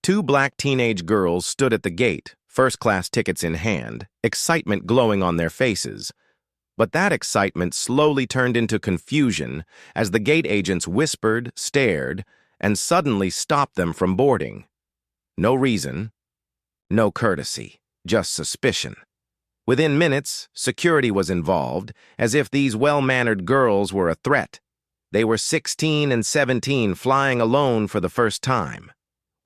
Two black teenage girls stood at the gate, first-class tickets in hand, excitement glowing on their faces. But that excitement slowly turned into confusion as the gate agents whispered, stared, and suddenly stopped them from boarding. No reason, no courtesy, just suspicion. Within minutes, security was involved, as if these well-mannered girls were a threat. They were 16 and 17, flying alone for the first time.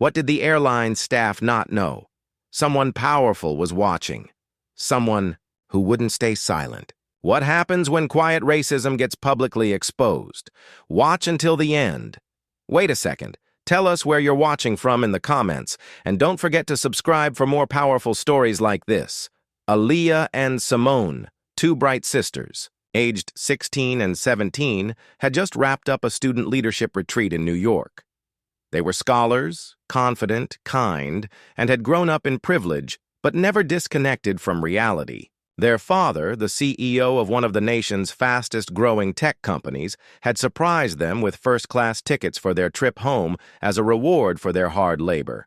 What did the airline staff not know? Someone powerful was watching. Someone who wouldn't stay silent. What happens when quiet racism gets publicly exposed? Watch until the end. Wait a second. Tell us where you're watching from in the comments, and don't forget to subscribe for more powerful stories like this. Aaliyah and Simone, two bright sisters, aged 16 and 17, had just wrapped up a student leadership retreat in New York. They were scholars, confident, kind, and had grown up in privilege, but never disconnected from reality. Their father, the CEO of one of the nation's fastest-growing tech companies, had surprised them with first-class tickets for their trip home as a reward for their hard labor.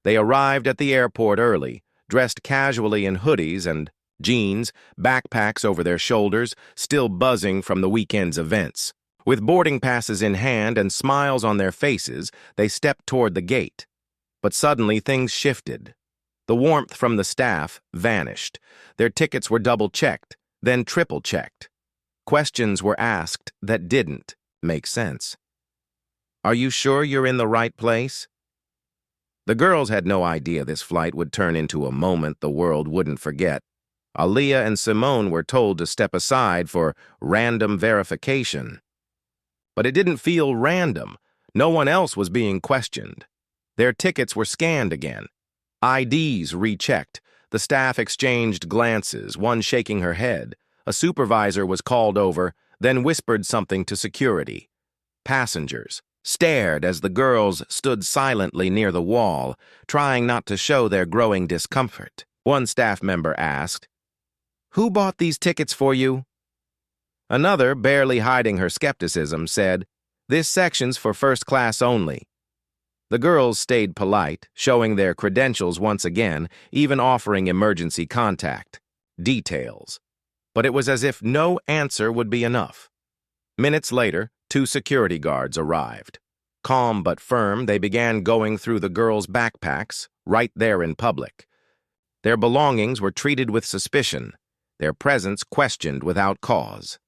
They arrived at the airport early, dressed casually in hoodies and jeans, backpacks over their shoulders, still buzzing from the weekend's events. With boarding passes in hand and smiles on their faces, they stepped toward the gate. But suddenly things shifted. The warmth from the staff vanished. Their tickets were double-checked, then triple-checked. Questions were asked that didn't make sense. "Are you sure you're in the right place?" The girls had no idea this flight would turn into a moment the world wouldn't forget. Aaliyah and Simone were told to step aside for random verification. But it didn't feel random. No one else was being questioned. Their tickets were scanned again. IDs rechecked. The staff exchanged glances, one shaking her head. A supervisor was called over, then whispered something to security. Passengers stared as the girls stood silently near the wall, trying not to show their growing discomfort. One staff member asked, "Who bought these tickets for you?" Another, barely hiding her skepticism, said, "This section's for first class only." The girls stayed polite, showing their credentials once again, even offering emergency contact. Details. But it was as if no answer would be enough. Minutes later, two security guards arrived. Calm but firm, they began going through the girls' backpacks, right there in public. Their belongings were treated with suspicion, their presence questioned without cause.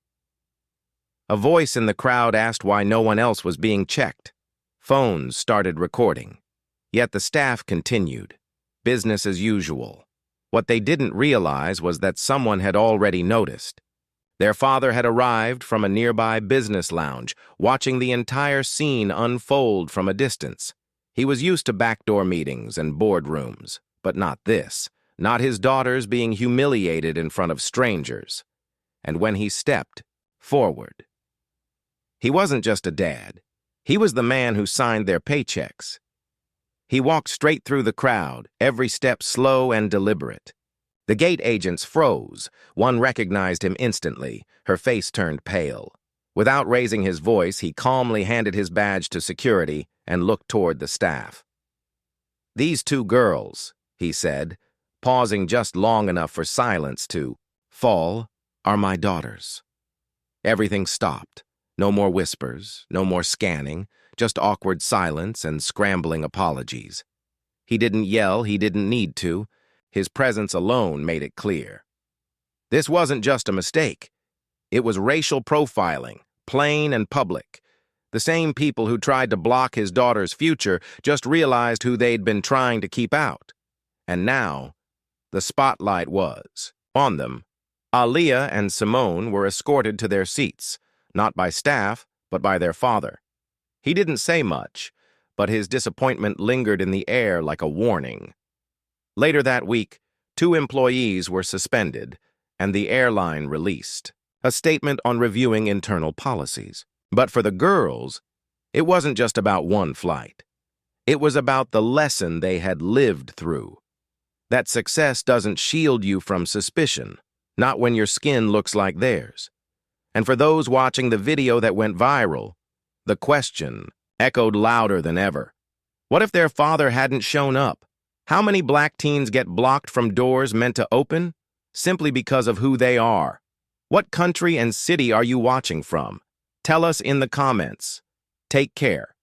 A voice in the crowd asked why no one else was being checked. Phones started recording. Yet the staff continued. Business as usual. What they didn't realize was that someone had already noticed. Their father had arrived from a nearby business lounge, watching the entire scene unfold from a distance. He was used to backdoor meetings and boardrooms, but not this. Not his daughters being humiliated in front of strangers. And when he stepped forward, he wasn't just a dad. He was the man who signed their paychecks. He walked straight through the crowd, every step slow and deliberate. The gate agents froze. One recognized him instantly. Her face turned pale. Without raising his voice, he calmly handed his badge to security and looked toward the staff. "These two girls," he said, pausing just long enough for silence to fall, "are my daughters." Everything stopped. No more whispers, no more scanning, just awkward silence and scrambling apologies. He didn't yell, he didn't need to. His presence alone made it clear. This wasn't just a mistake. It was racial profiling, plain and public. The same people who tried to block his daughter's future just realized who they'd been trying to keep out. And now, the spotlight was on them. Aaliyah and Simone were escorted to their seats, not by staff, but by their father. He didn't say much, but his disappointment lingered in the air like a warning. Later that week, 2 employees were suspended, and the airline released a statement on reviewing internal policies. But for the girls, it wasn't just about one flight. It was about the lesson they had lived through. That success doesn't shield you from suspicion, not when your skin looks like theirs. And for those watching the video that went viral, the question echoed louder than ever. What if their father hadn't shown up? How many black teens get blocked from doors meant to open simply because of who they are? What country and city are you watching from? Tell us in the comments. Take care.